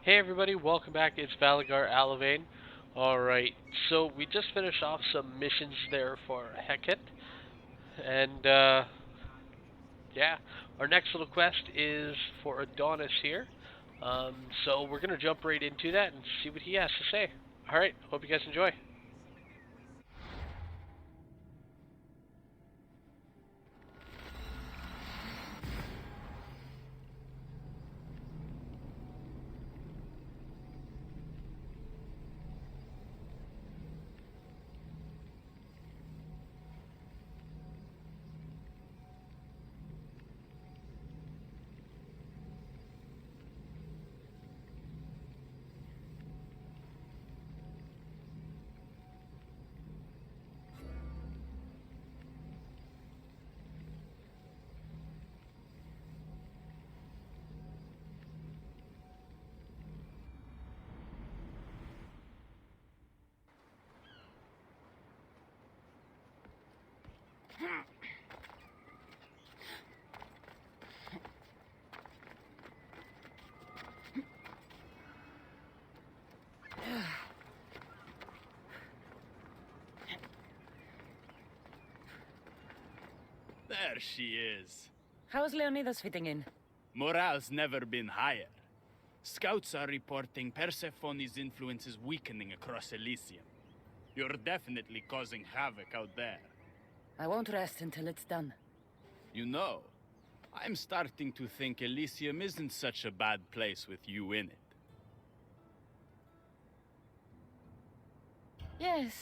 Hey everybody, welcome back. It's Valagar Aloevain. Alright, so we just finished off some missions there for Heket, and yeah, our next little quest is for Adonis here. So we're gonna jump right into that and see what he has to say. Alright, hope you guys enjoy. There she is. How's Leonidas fitting in? Morale's never been higher. Scouts are reporting Persephone's influence is weakening across Elysium. You're definitely causing havoc out there. I won't rest until it's done. You know, I'm starting to think Elysium isn't such a bad place with you in it. Yes.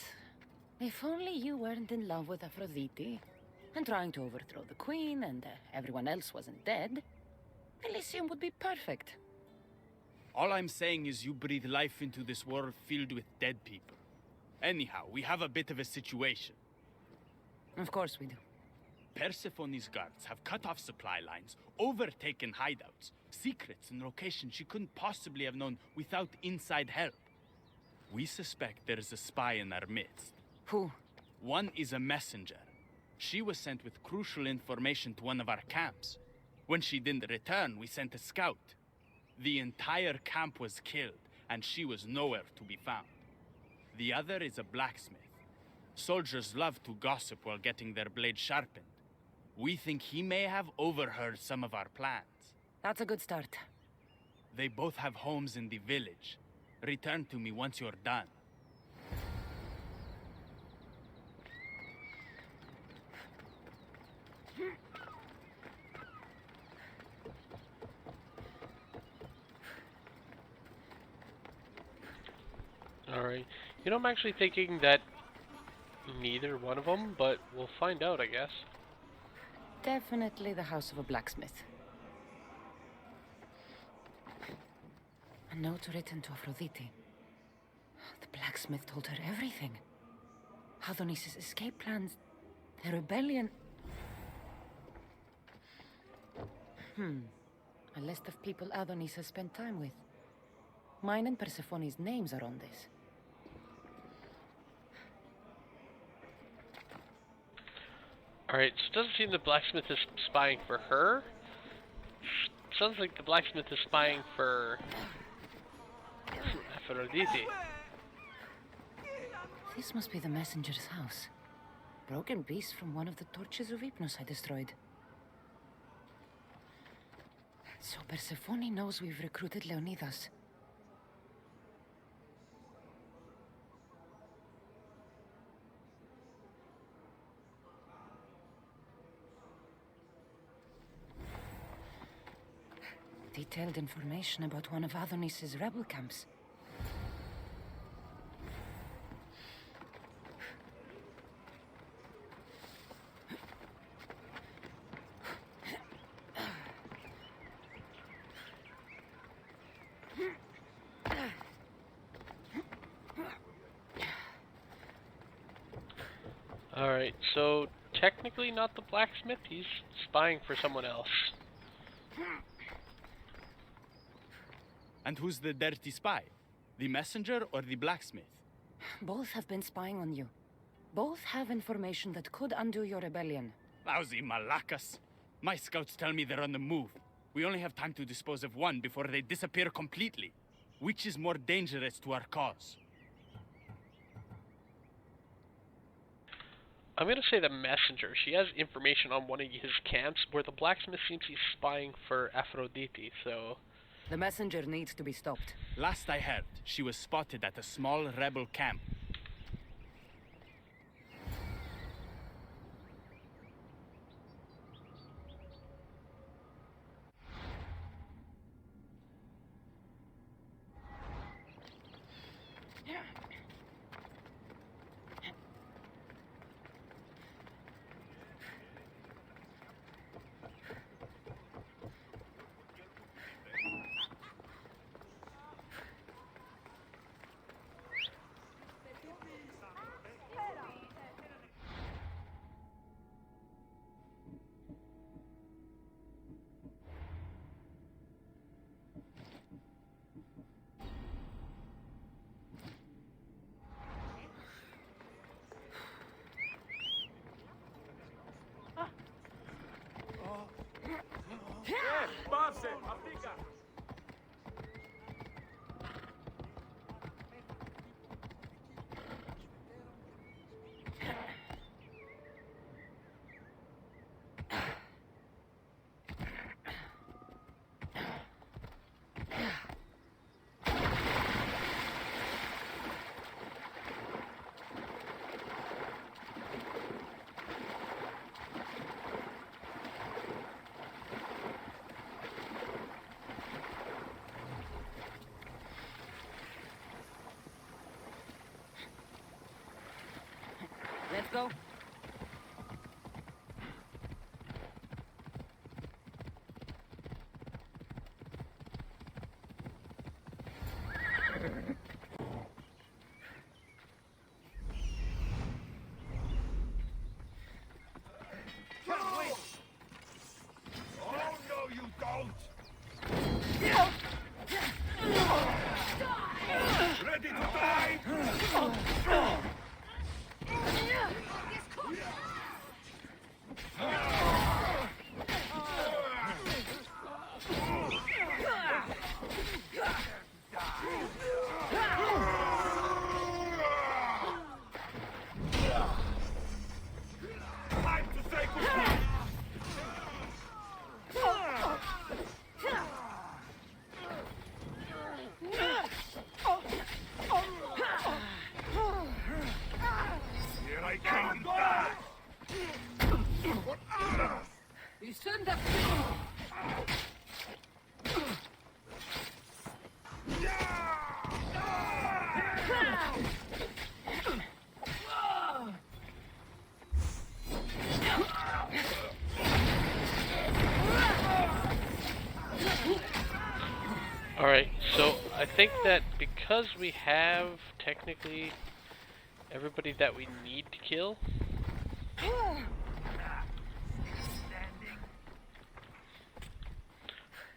If only you weren't in love with Aphrodite, and trying to overthrow the queen, and everyone else wasn't dead, Elysium would be perfect. All I'm saying is you breathe life into this world filled with dead people. Anyhow, we have a bit of a situation. Of course we do. Persephone's guards have cut off supply lines, overtaken hideouts, secrets and locations she couldn't possibly have known without inside help. We suspect there is a spy in our midst. Who? One is a messenger. She was sent with crucial information to one of our camps. When she didn't return, we sent a scout. The entire camp was killed, and she was nowhere to be found. The other is a blacksmith. Soldiers love to gossip while getting their blades sharpened. We think he may have overheard some of our plans. That's a good start. They both have homes in the village. Return to me once you're done. Alright, I'm actually thinking that neither one of them, but we'll find out, I guess. Definitely the house of a blacksmith. A note written to Aphrodite. The blacksmith told her everything. Adonis's escape plans, the rebellion. A list of people Adonis has spent time with. Mine and Persephone's names are on this. Alright, so it doesn't seem the blacksmith is spying for her. Sounds like the blacksmith is spying for Aphrodite. This must be the messenger's house. Broken piece from one of the torches of Hypnos I destroyed. So Persephone knows we've recruited Leonidas. Detailed information about one of Adonis's rebel camps. Alright, so technically not the blacksmith, he's spying for someone else. And who's the dirty spy? The messenger or the blacksmith? Both have been spying on you. Both have information that could undo your rebellion. Lousy malacas. My scouts tell me they're on the move. We only have time to dispose of one before they disappear completely. Which is more dangerous to our cause? I'm gonna say the messenger. She has information on one of his camps where the blacksmith seems he's spying for Aphrodite, so... The messenger needs to be stopped. Last I heard, she was spotted at a small rebel camp. Let's go. You shouldn't have. Alright, so I think that because we have technically everybody that we need to kill,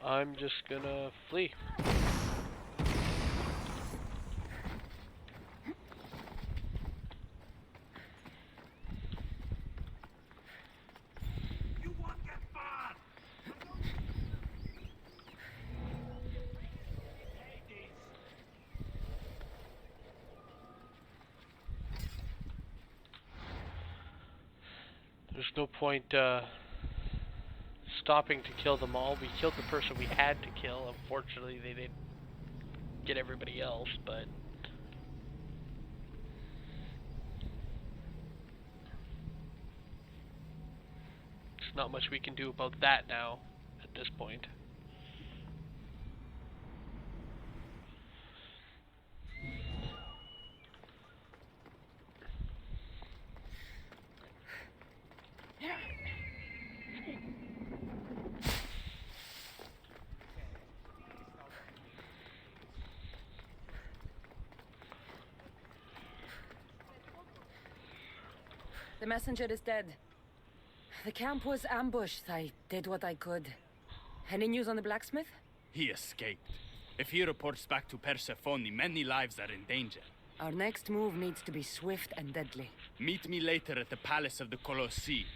I'm just gonna flee. There's no point stopping to kill them all. We killed the person we had to kill. Unfortunately, they didn't get everybody else, but there's not much we can do about that now at this point. The messenger is dead. The camp was ambushed. I did what I could. Any news on the blacksmith? He escaped. If he reports back to Persephone, many lives are in danger. Our next move needs to be swift and deadly. Meet me later at the Palace of the Colossi.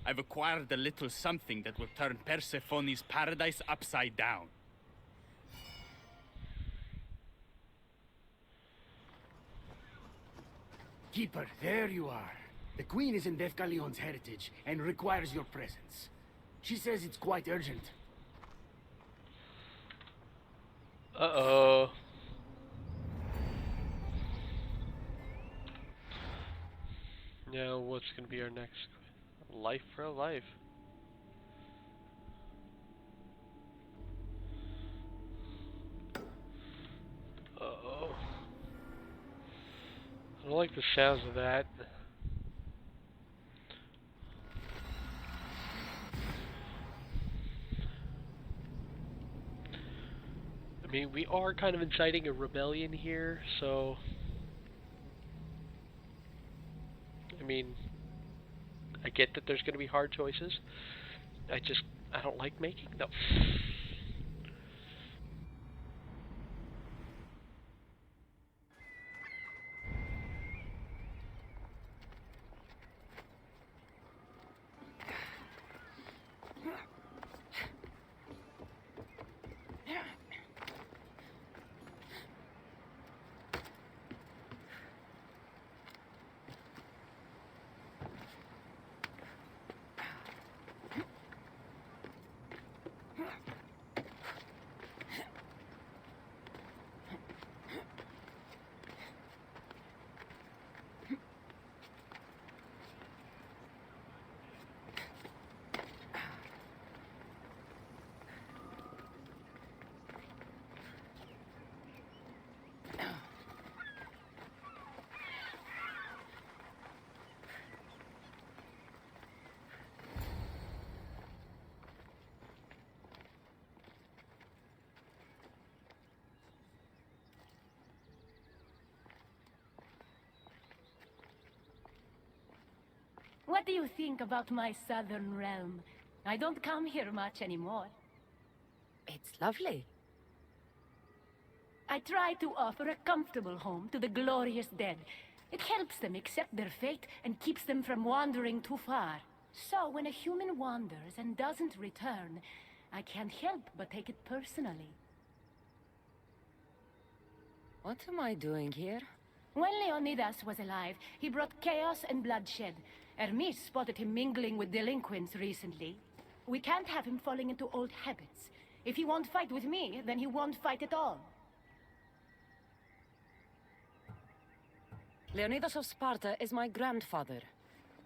I've acquired a little something that will turn Persephone's paradise upside down. Keeper, there you are. The Queen is in Defcalion's heritage and requires your presence. She says it's quite urgent. Uh-oh. Now, what's gonna be our next? Life for a life. Uh-oh. I don't like the sounds of that. I mean, we are kind of inciting a rebellion here, so... I mean, I get that there's going to be hard choices. I don't like making them. What do you think about my southern realm? I don't come here much anymore. It's lovely. I try to offer a comfortable home to the glorious dead. It helps them accept their fate and keeps them from wandering too far. So when a human wanders and doesn't return, I can't help but take it personally. What am I doing here? When Leonidas was alive, he brought chaos and bloodshed. Hermes spotted him mingling with delinquents recently. We can't have him falling into old habits. If he won't fight with me, then he won't fight at all. Leonidas of Sparta is my grandfather.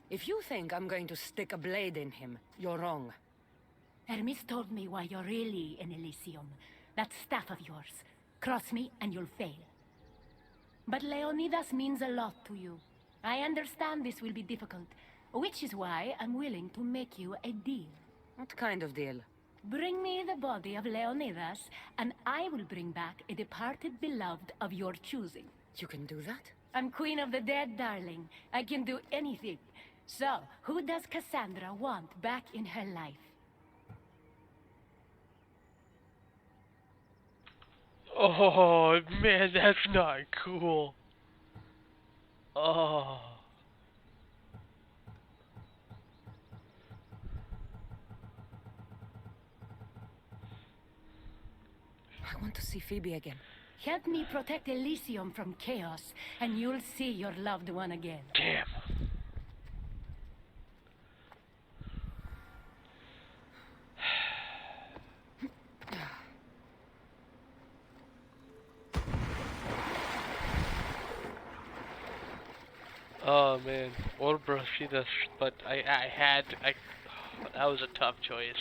If you think I'm going to stick a blade in him, you're wrong. Hermes told me why you're really in Elysium. That staff of yours. Cross me and you'll fail. But Leonidas means a lot to you. I understand this will be difficult, which is why I'm willing to make you a deal. What kind of deal? Bring me the body of Leonidas, and I will bring back a departed beloved of your choosing. You can do that? I'm queen of the dead, darling. I can do anything. So, who does Cassandra want back in her life? Oh, man, that's not cool. Oh. I want to see Phoebe again. Help me protect Elysium from chaos, and you'll see your loved one again. Damn. Oh man, or Brasidas, but that was a tough choice.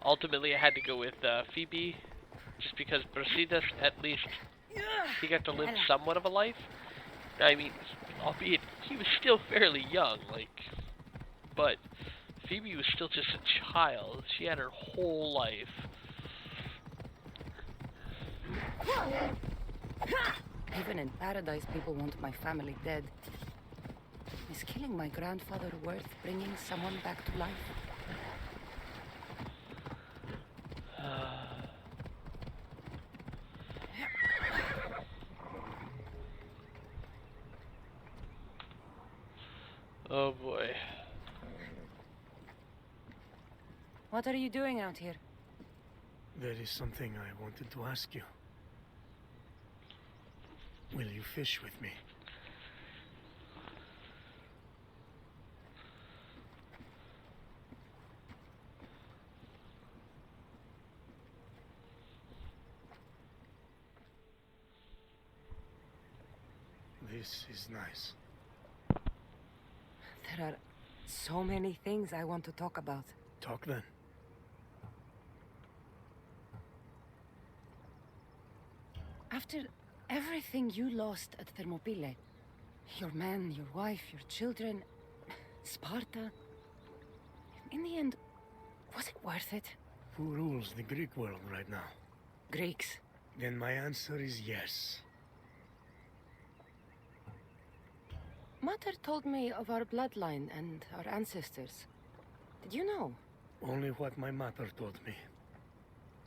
Ultimately, I had to go with Phoebe, just because Brasidas, at least, he got to live somewhat of a life. I mean, albeit he was still fairly young, but Phoebe was still just a child. She had her whole life. Even in paradise, people want my family dead. Is killing my grandfather worth bringing someone back to life? Oh boy. What are you doing out here? There is something I wanted to ask you. Will you fish with me? This is nice. There are so many things I want to talk about. Talk then. After everything you lost at Thermopylae, your men, your wife, your children, Sparta, in the end, was it worth it? Who rules the Greek world right now? Greeks. Then my answer is yes. Mater told me of our bloodline and our ancestors. Did you know? Only what my mother told me.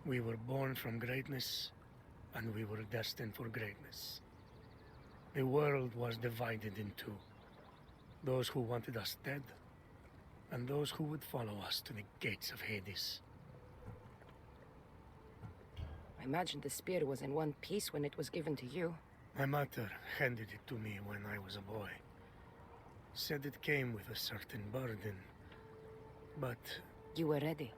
We were born from greatness, and we were destined for greatness. The world was divided in two. Those who wanted us dead, and those who would follow us to the gates of Hades. I imagine the spear was in one piece when it was given to you. My mother handed it to me when I was a boy. Said it came with a certain burden, but You were ready.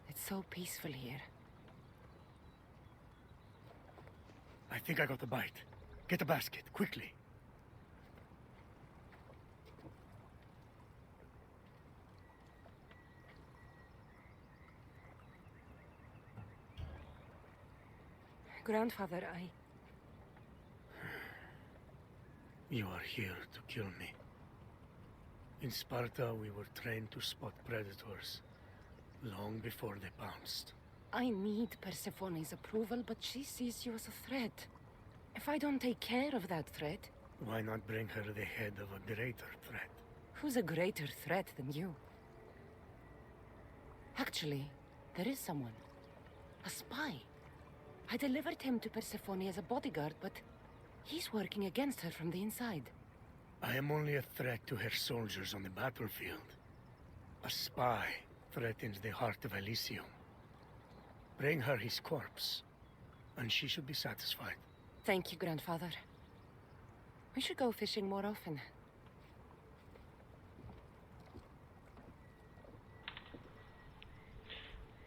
It's so peaceful here. I think I got a bite. Get a basket, quickly. Grandfather, You are here to kill me. In Sparta, we were trained to spot predators, long before they pounced. I need Persephone's approval, but she sees you as a threat. If I don't take care of that threat, Why not bring her the head of a greater threat? who's a greater threat than you? Actually, there is someone. A spy. I delivered him to Persephone as a bodyguard, but he's working against her from the inside. I am only a threat to her soldiers on the battlefield. A spy threatens the heart of Elysium. Bring her his corpse, and she should be satisfied. Thank you, Grandfather. We should go fishing more often.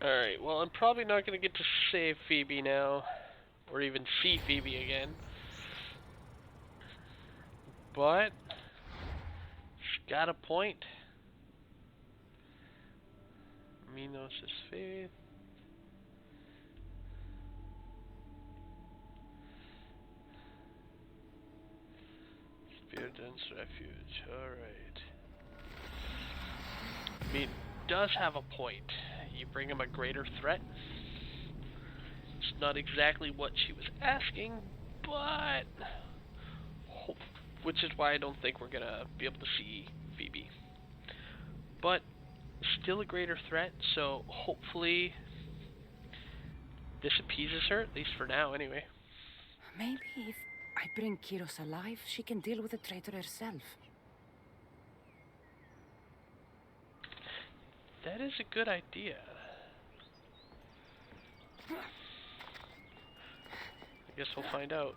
Alright, well, I'm probably not going to get to save Phoebe now, or even see Phoebe again. But, she's got a point. Minos is faith. Spirit's refuge, alright. I mean, does have a point. You bring him a greater threat. It's not exactly what she was asking, but which is why I don't think we're gonna be able to see Phoebe. But still a greater threat, so hopefully this appeases her, at least for now anyway. Maybe if I bring Kyros alive, she can deal with the traitor herself. That is a good idea. I guess we'll find out.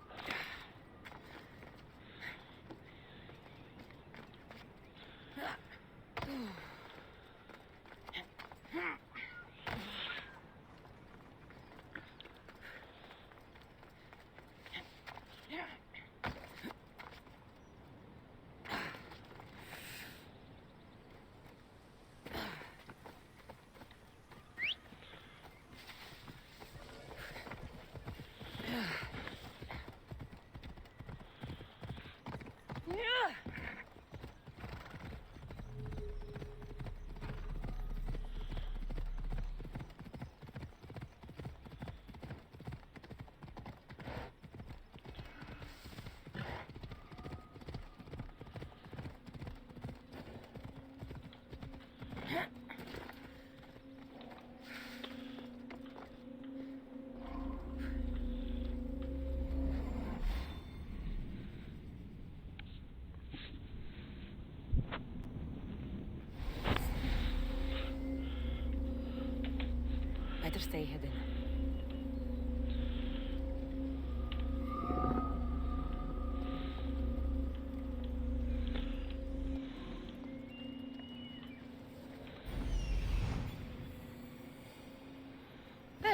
Better stay hidden.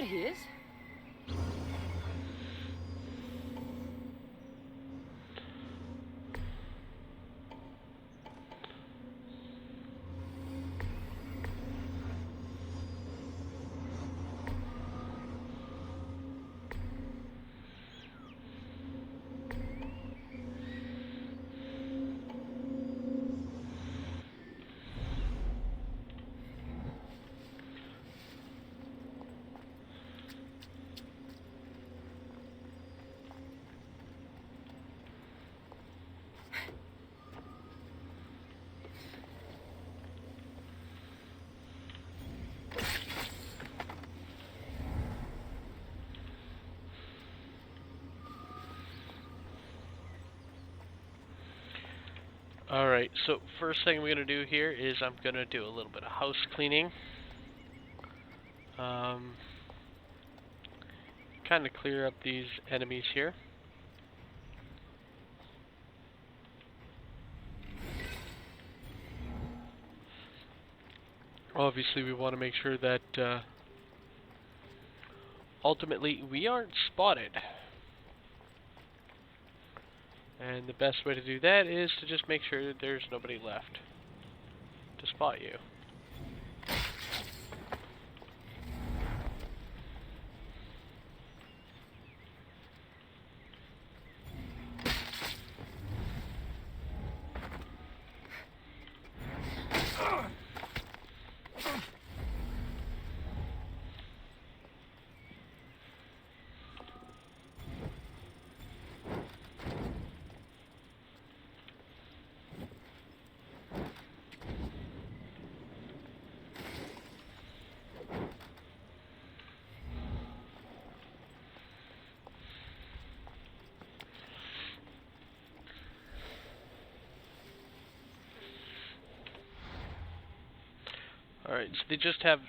There he is. Alright, so first thing I'm going to do here is I'm going to do a little bit of house cleaning. Kind of clear up these enemies here. Obviously we want to make sure that ultimately we aren't spotted. And the best way to do that is to just make sure that there's nobody left to spot you. Alright, so they just have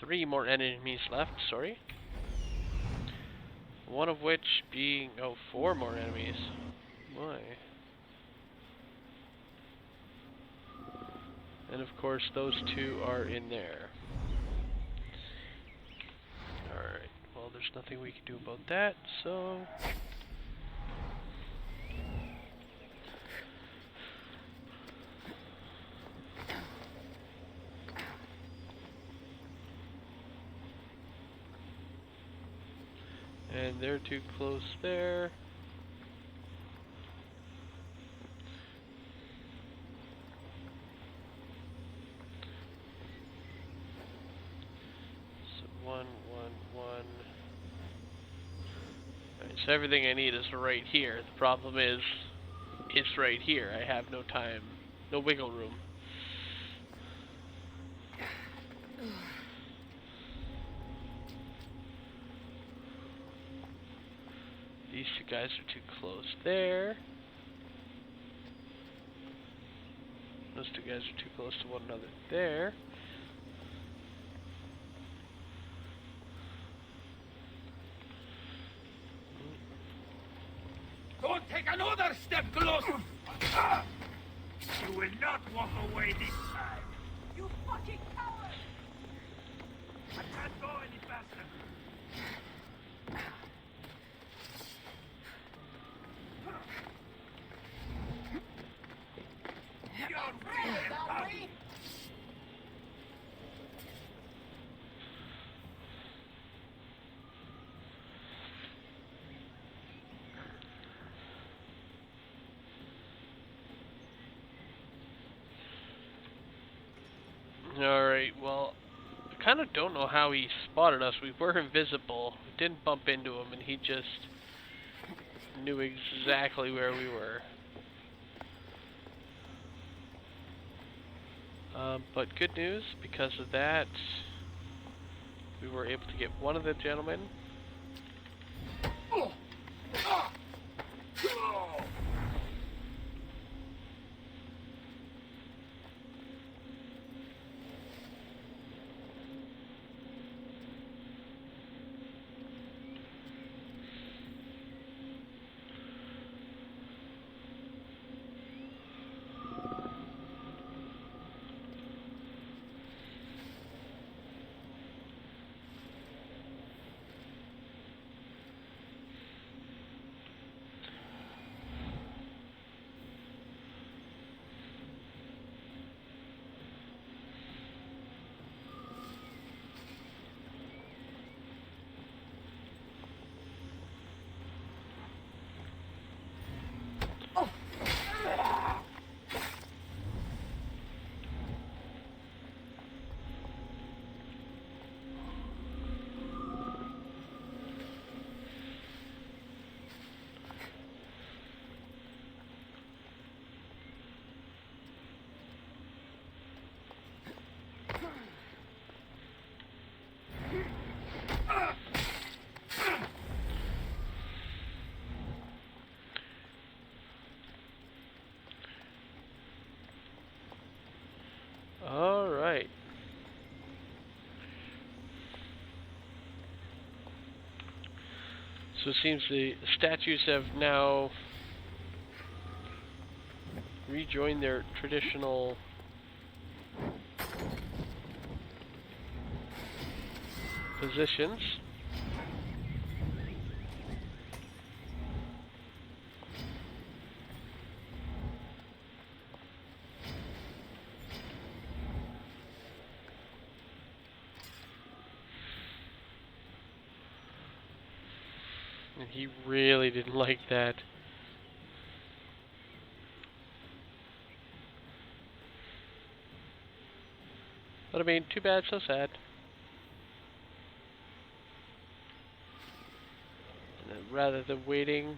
three more enemies left, sorry. One of which being, four more enemies. My. And of course those two are in there. Alright, well there's nothing we can do about that, so... And they're too close there. So one. Alright, so everything I need is right here. The problem is, it's right here. I have no time, no wiggle room. These two guys are too close there. Those two guys are too close to one another there. Don't take another step closer! You will not walk away this time! You fucking coward! I can't go any faster! Alright, well, I kind of don't know how he spotted us. We were invisible. We didn't bump into him, and he just knew exactly where we were. But good news, because of that, we were able to get one of the gentlemen. Alright. So it seems the statues have now rejoined their traditional positions. And he really didn't like that. But I mean, too bad, so sad. And then rather than waiting,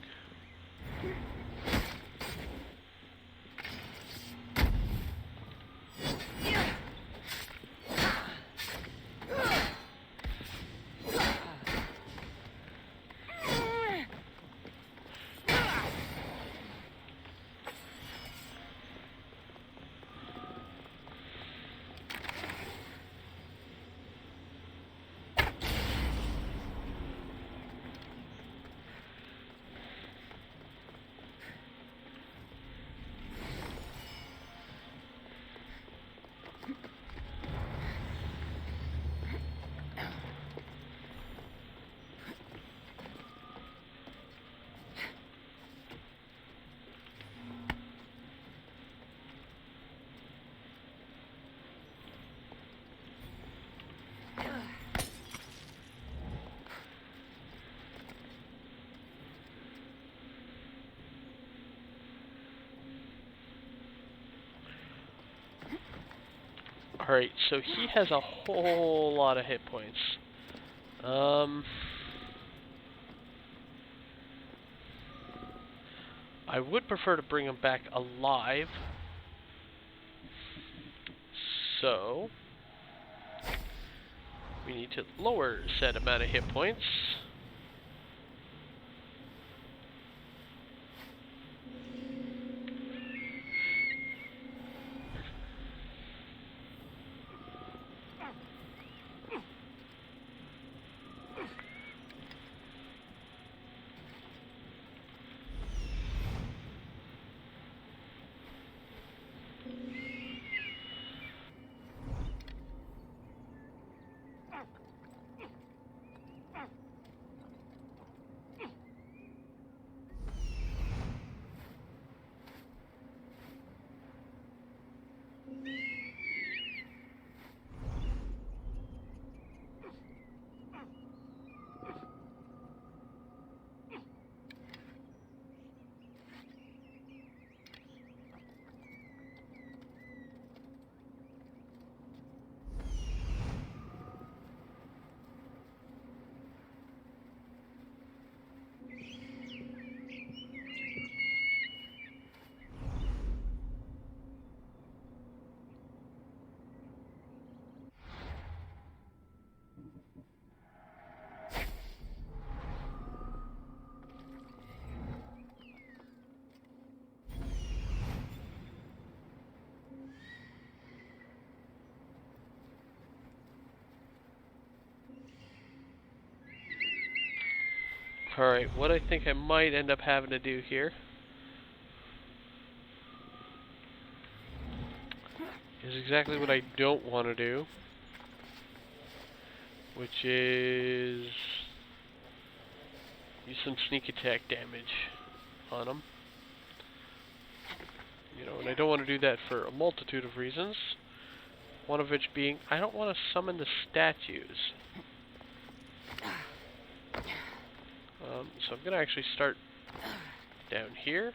alright, so he has a whole lot of hit points. I would prefer to bring him back alive. So we need to lower said amount of hit points. Alright, what I think I might end up having to do here is exactly what I don't want to do, which is use some sneak attack damage on him. You know, and I don't want to do that for a multitude of reasons. One of which being, I don't want to summon the statues. So I'm going to actually start down here.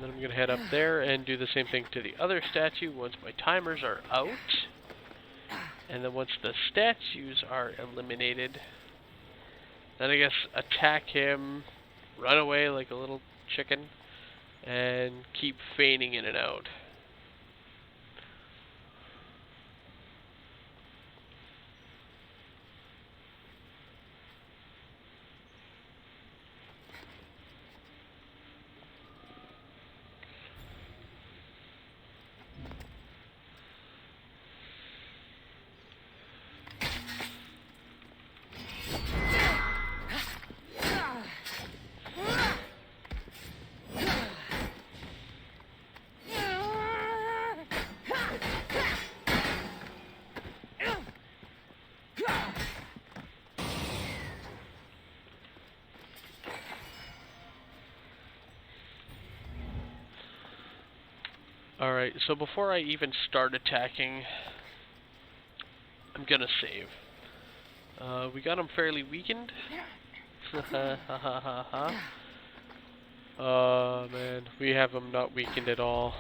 Then I'm going to head up there and do the same thing to the other statue once my timers are out. And then once the statues are eliminated, then I guess attack him run away like a little chicken and keep feigning in and out. Alright, so before I even start attacking, I'm gonna save. We got him fairly weakened. Oh man, we have him not weakened at all.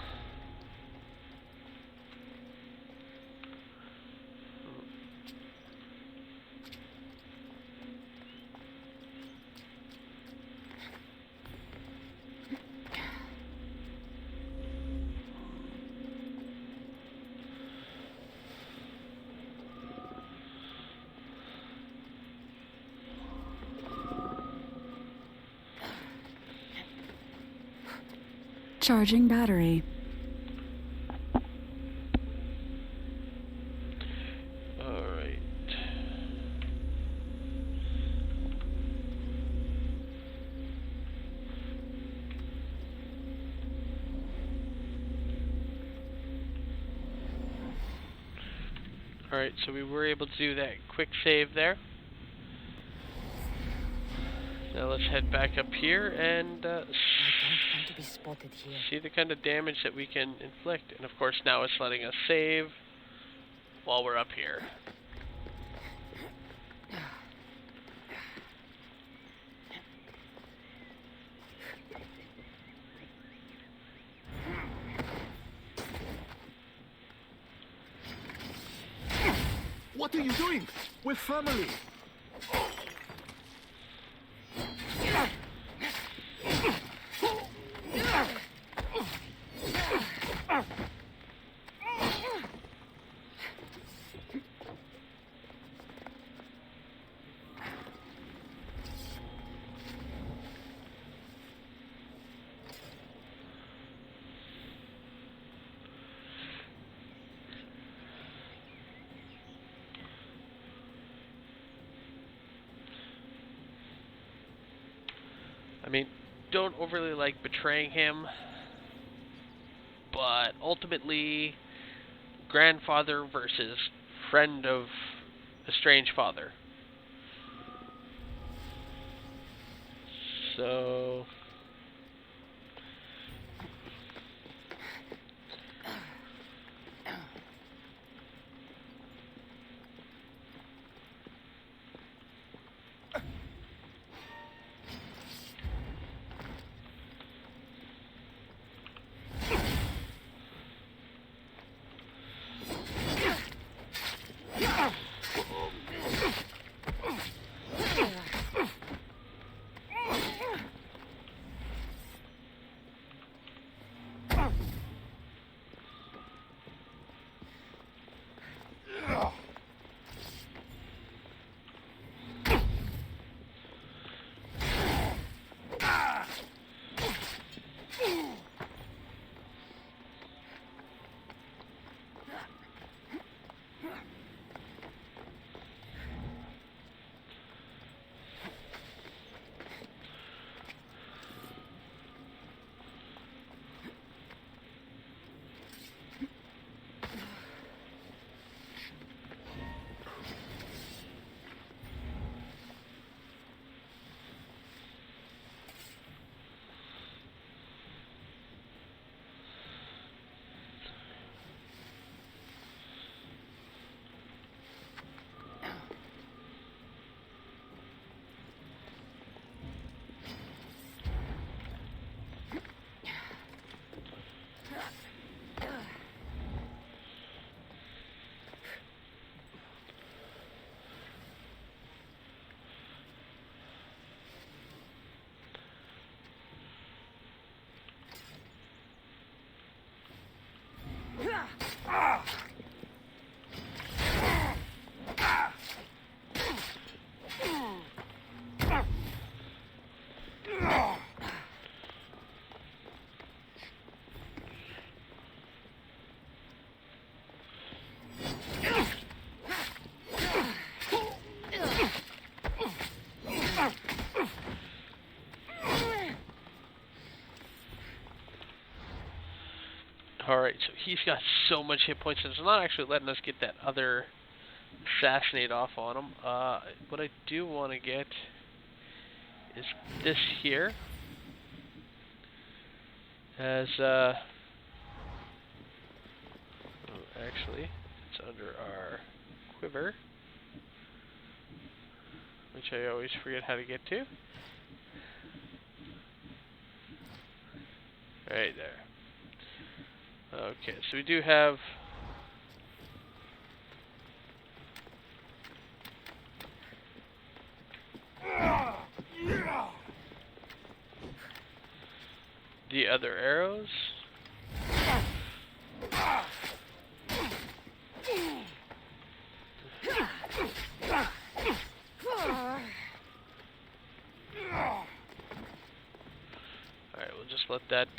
Charging battery. Alright. Alright, so we were able to do that quick save there. Now let's head back up here and I don't want to be spotted here. see the kind of damage that we can inflict. And of course now it's letting us save while we're up here. What are you doing? We're family. I mean, don't overly like betraying him, but ultimately, grandfather versus friend of estranged father. So Alright, so he's got so much hit points, and it's not actually letting us get that other assassinate off on him. What I do want to get is this here. As, actually, it's under our quiver, which I always forget how to get to. Right there. Okay, so we do have the other arrows. Alright, we'll just let that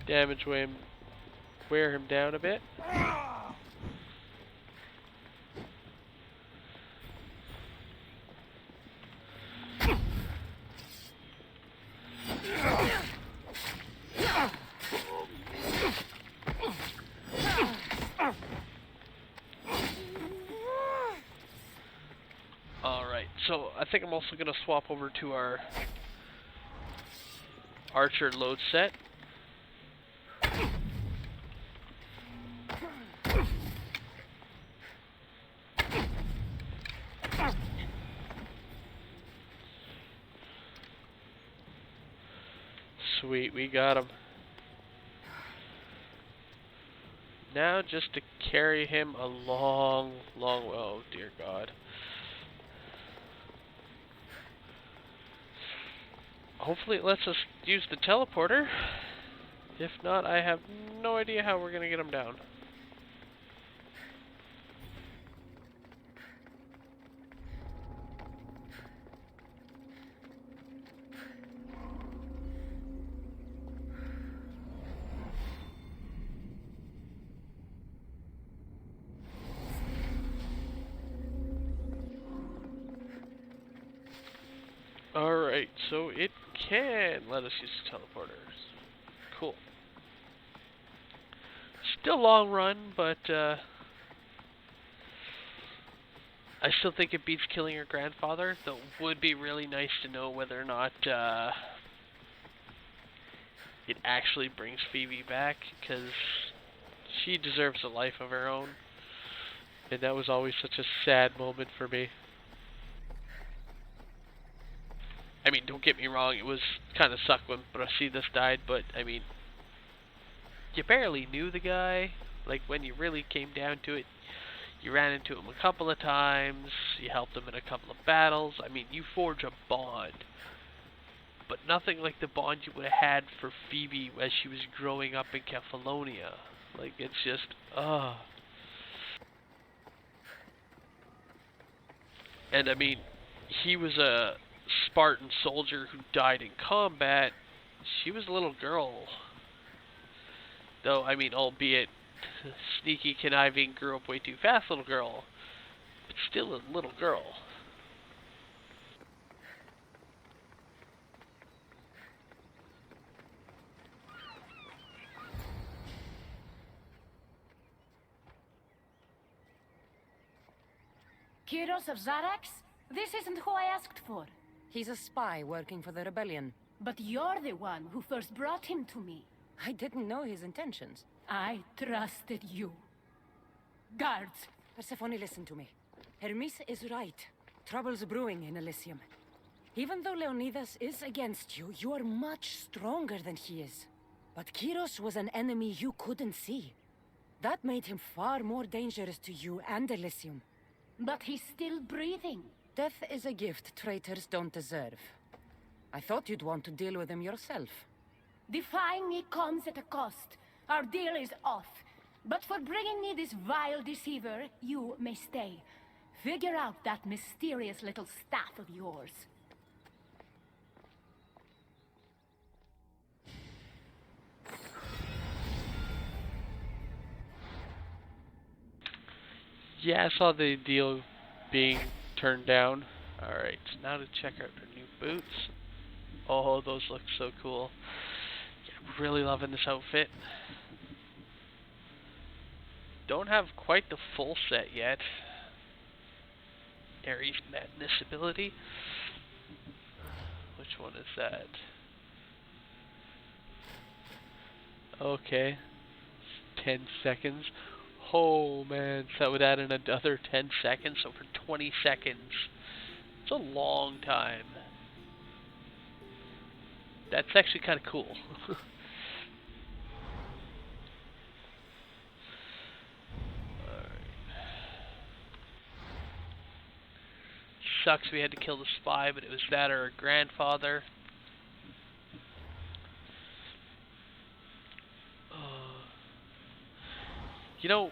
damage wear him down a bit. Alright, so I think I'm also going to swap over to our archer load set. Sweet, we got him. Now just to carry him a long, oh dear God. Hopefully it lets us use the teleporter. If not, I have no idea how we're gonna get him down. Alright, so it can let us use the teleporters. Cool. Still long run, but I still think it beats killing her grandfather, though it would be really nice to know whether or not it actually brings Phoebe back, because she deserves a life of her own. And that was always such a sad moment for me. I mean, don't get me wrong, it was kind of sucked when Brasidas died, but, I mean, you barely knew the guy. Like, when you really came down to it, you ran into him a couple of times, you helped him in a couple of battles. I mean, you forge a bond. But nothing like the bond you would have had for Phoebe as she was growing up in Kefalonia. Like, it's just, And, I mean, he was a Spartan soldier who died in combat. She was a little girl. Though, I mean, albeit sneaky, conniving, grew up way too fast little girl. But still a little girl. Kyros of Zarax? This isn't who I asked for. He's a spy working for the rebellion. But you're the one who first brought him to me. I didn't know his intentions. I trusted you. Guards! Persephone, listen to me. Hermes is right. Trouble's brewing in Elysium. Even though Leonidas is against you, you are much stronger than he is. But Kyros was an enemy you couldn't see. That made him far more dangerous to you and Elysium. But he's still breathing. Death is a gift traitors don't deserve. I thought you'd want to deal with him yourself. Defying me comes at a cost. Our deal is off. But for bringing me this vile deceiver, you may stay. Figure out that mysterious little staff of yours. Yeah, I saw the deal being turned down. Alright, so now to check out our new boots. Oh, those look so cool. Yeah, Really loving this outfit. Don't have quite the full set yet. Ares Madness ability. Which one is that? Okay. 10 seconds. Oh man, so that would add in another 10 seconds, so for 20 seconds. It's a long time. That's actually kind of cool. Sucks we had to kill the spy, but it was that or her grandfather. You know,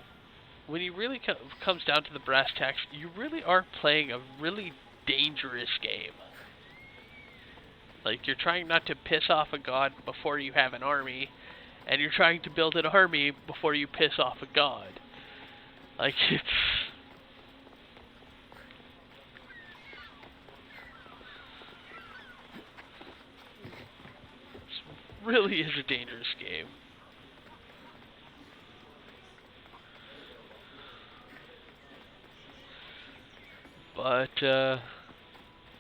when you really comes down to the brass tacks, you really are playing a really dangerous game. Like, you're trying not to piss off a god before you have an army, and you're trying to build an army before you piss off a god. Like, it really is a dangerous game. But,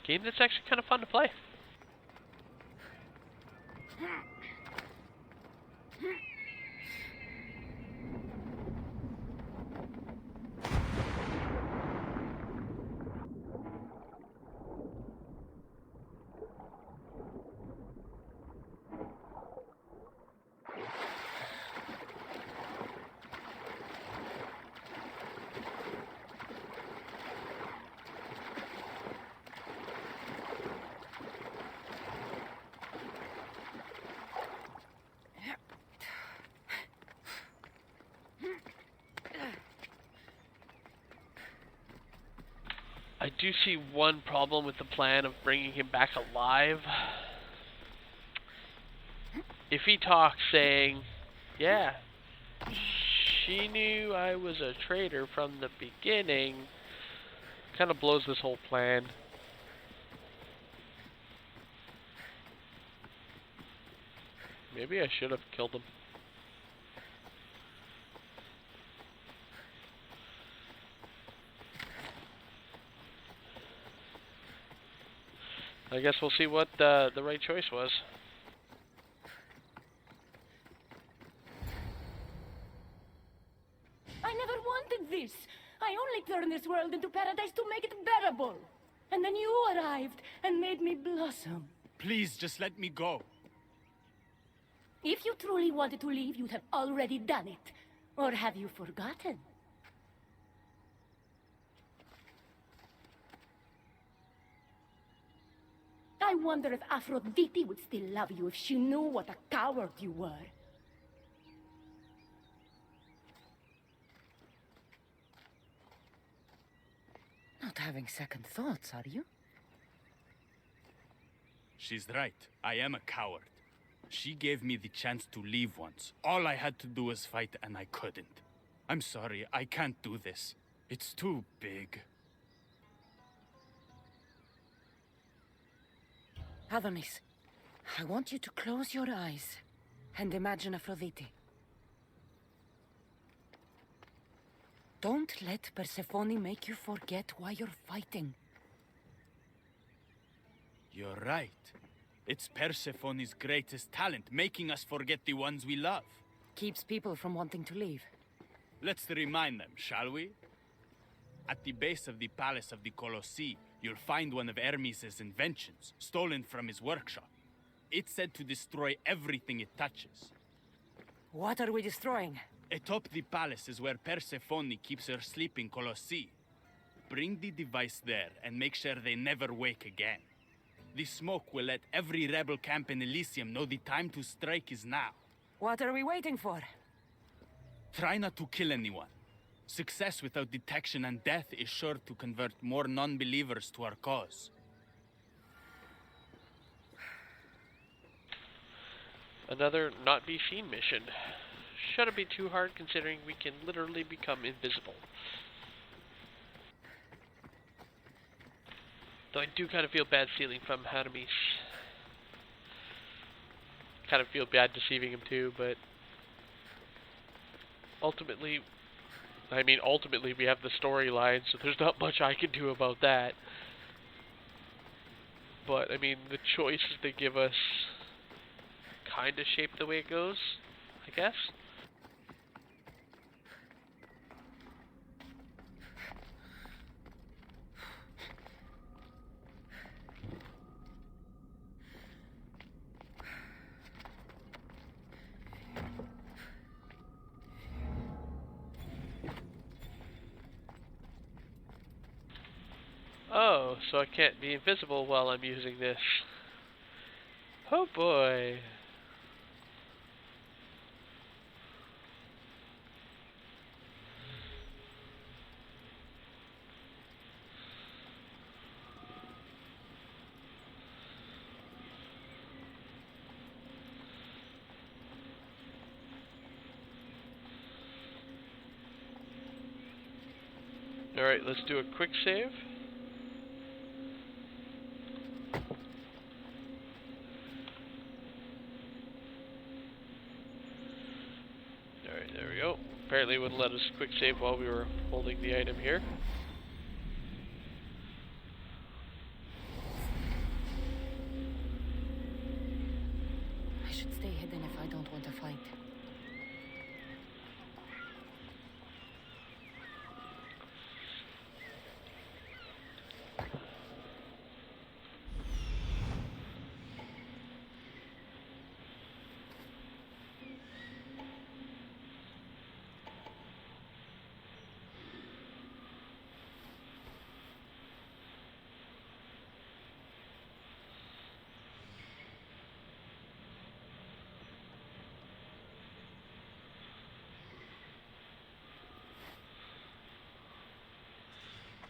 game that's actually kind of fun to play. I do see one problem with the plan of bringing him back alive. If he talks saying, yeah, she knew I was a traitor from the beginning, kind of blows this whole plan. Maybe I should have killed him. I guess we'll see what the right choice was. I never wanted this. I only turned this world into paradise to make it bearable. And then you arrived and made me blossom. Please, just let me go. If you truly wanted to leave, you'd have already done it. Or have you forgotten? I wonder if Aphrodite would still love you if she knew what a coward you were. Not having second thoughts, are you? She's right. I am a coward. She gave me the chance to leave once. All I had to do was fight, and I couldn't. I'm sorry, I can't do this. It's too big. Adonis, I want you to close your eyes and imagine Aphrodite. Don't let Persephone make you forget why you're fighting. You're right. It's Persephone's greatest talent, making us forget the ones we love. Keeps people from wanting to leave. Let's remind them, shall we? At the base of the palace of the Colossi, you'll find one of Hermes' inventions, stolen from his workshop. It's said to destroy everything it touches. What are we destroying? Atop the palace is where Persephone keeps her sleeping Colossi. Bring the device there and make sure they never wake again. The smoke will let every rebel camp in Elysium know the time to strike is now. What are we waiting for? Try not to kill anyone. Success without detection and death is sure to convert more non-believers to our cause. Another not be seen mission. Shouldn't be too hard considering we can literally become invisible. Though I do kind of feel bad stealing from Hermes. kind of feel bad deceiving him too, but ultimately, ultimately we have the storyline, so there's not much I can do about that. But, I mean, the choices they give us kind of shape the way it goes, I guess. Oh, so I can't be invisible while I'm using this. Oh boy. Alright, let's do a quick save. Alright, there we go. Apparently it wouldn't let us quick save while we were holding the item here. I should stay hidden if I don't want to fight.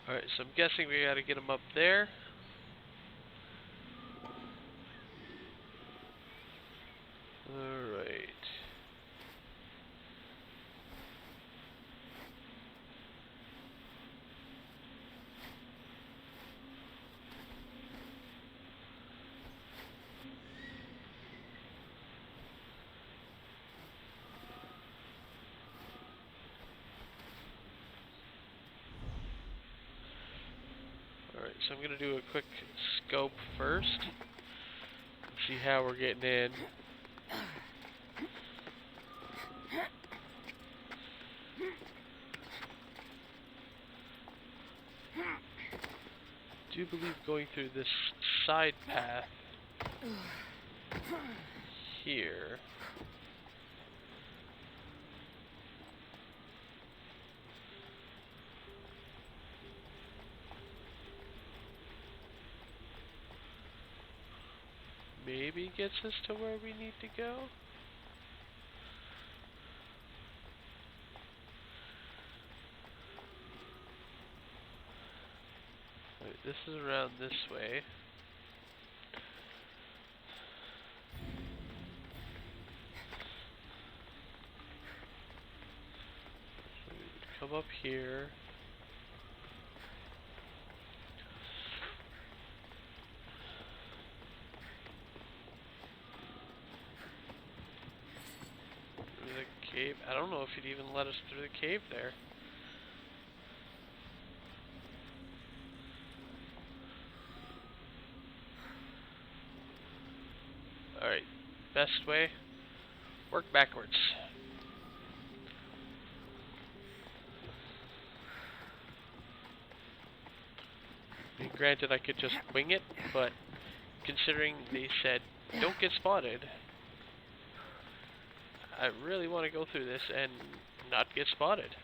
Alright, so I'm guessing we gotta get him up there. Alright. Alright, so I'm gonna do a quick scope first. See how we're getting in. I do believe going through this side path here. Maybe gets us to where we need to go. Wait, this is around this way. So we would come up here. Through the cave. I don't know if he'd even let us through the cave there. Alright, best way, work backwards. I mean, granted, I could just wing it, but considering they said don't get spotted, I really want to go through this and not get spotted.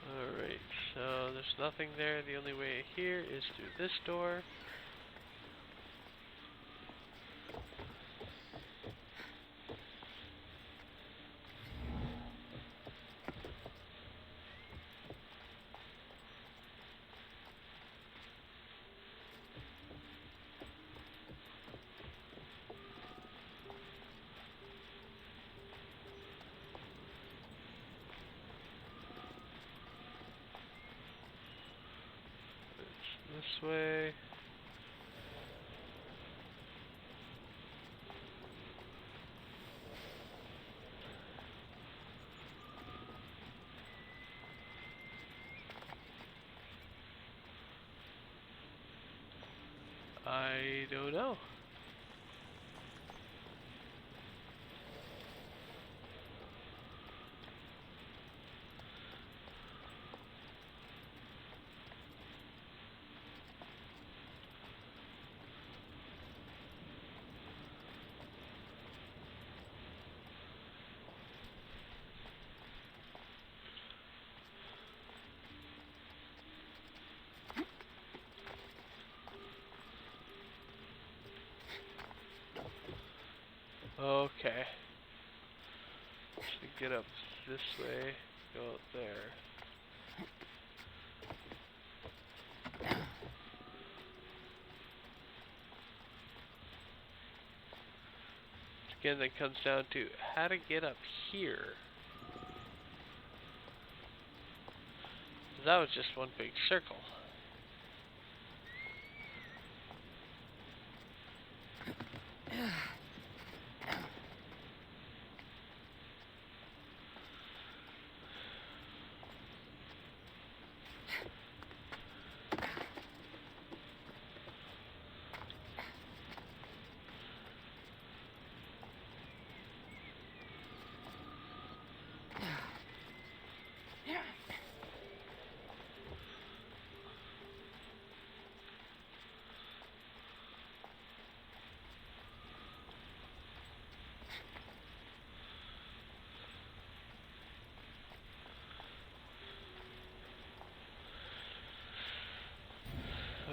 Alright, so there's nothing there. The only way here is through this door. way. I don't know. Okay. So get up this way, go up there. Again, that comes down to how to get up here. That was just one big circle.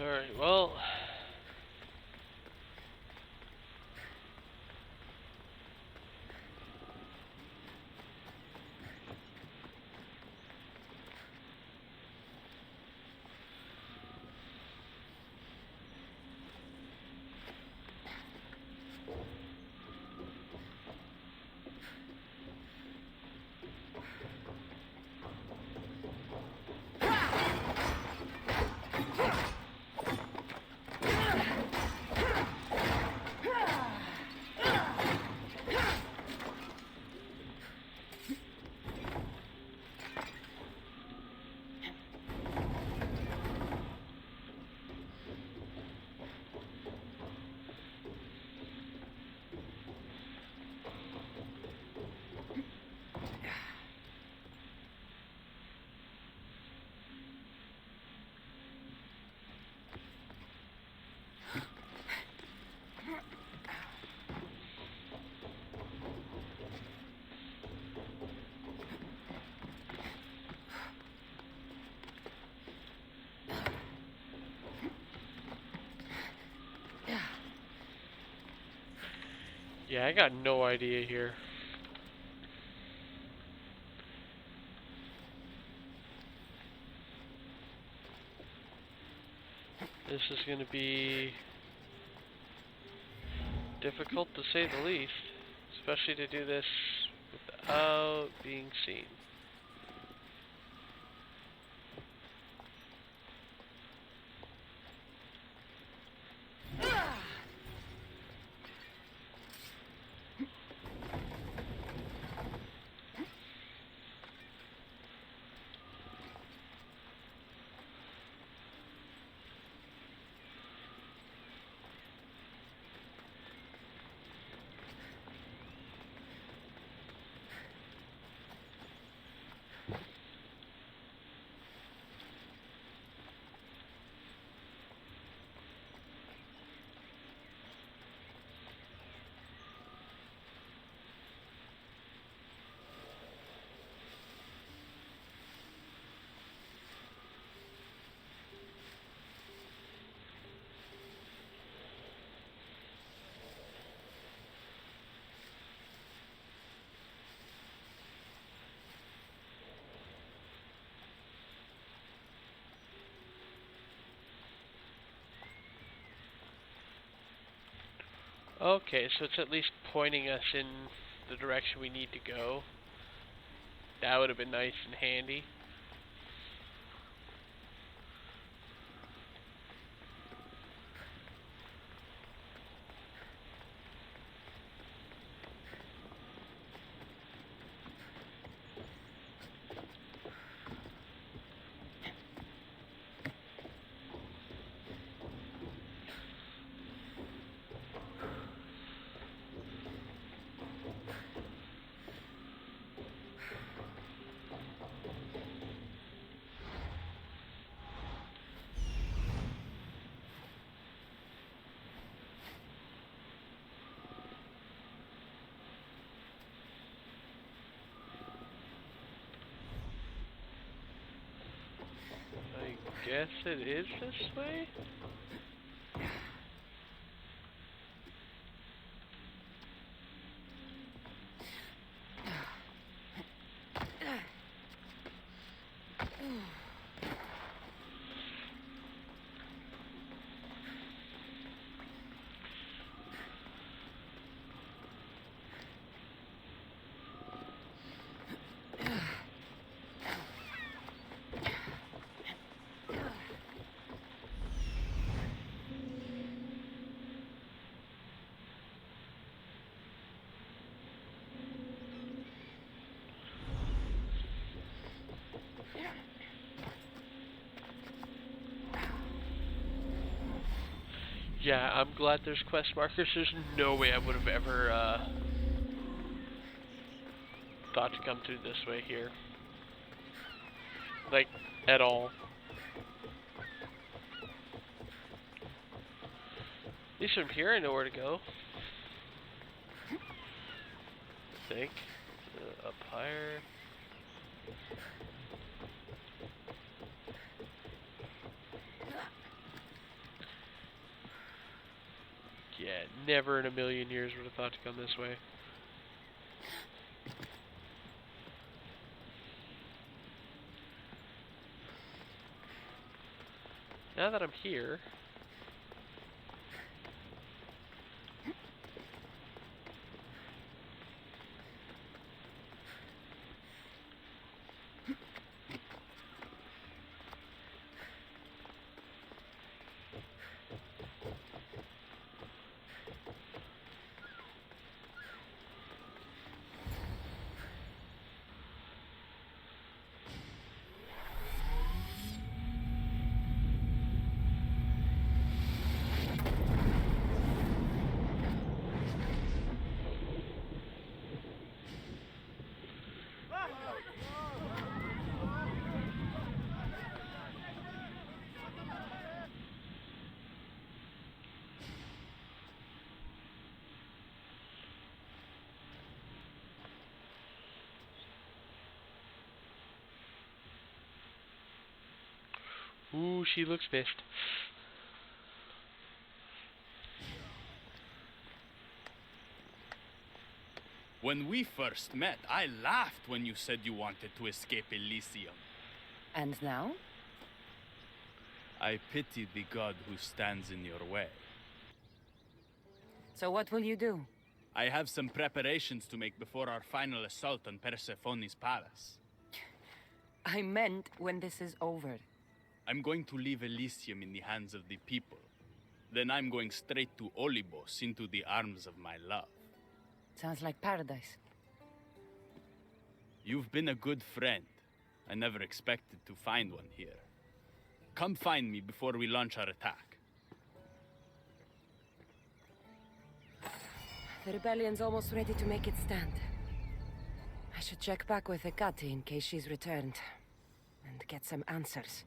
Alright, well. Yeah, I got no idea here. This is going to be difficult to say the least, especially to do this without being seen. Okay, so it's at least pointing us in the direction we need to go. That would have been nice and handy. guess it is this way? Yeah, I'm glad there's quest markers. There's no way I would have ever thought to come through this way here. Like, at all. At least from here I know where to go. I think. Up higher. Yeah, never in a million years would have thought to come this way. Now that I'm here... Ooh, she looks pissed. When we first met, I laughed when you said you wanted to escape Elysium. And now? I pity the god who stands in your way. So what will you do? I have some preparations to make before our final assault on Persephone's palace. I meant when this is over. I'm going to leave Elysium in the hands of the people. Then I'm going straight to Olibos, into the arms of my love. Sounds like paradise. You've been a good friend. I never expected to find one here. Come find me before we launch our attack. The rebellion's almost ready to make its stand. I should check back with Hecate in case she's returned. And get some answers.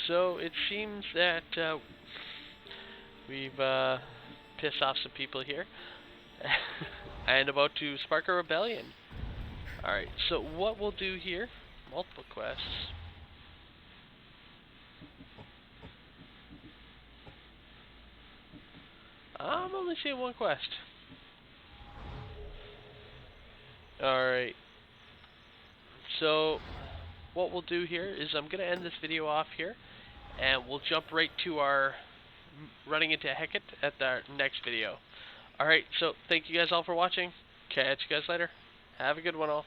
So it seems that we've pissed off some people here and about to spark a rebellion. Alright, so what we'll do here, multiple quests. I'm only seeing one quest. Alright. So what we'll do here is I'm going to end this video off here, and we'll jump right to our running into Hecate at our next video. Alright, so thank you guys all for watching. Catch you guys later. Have a good one all.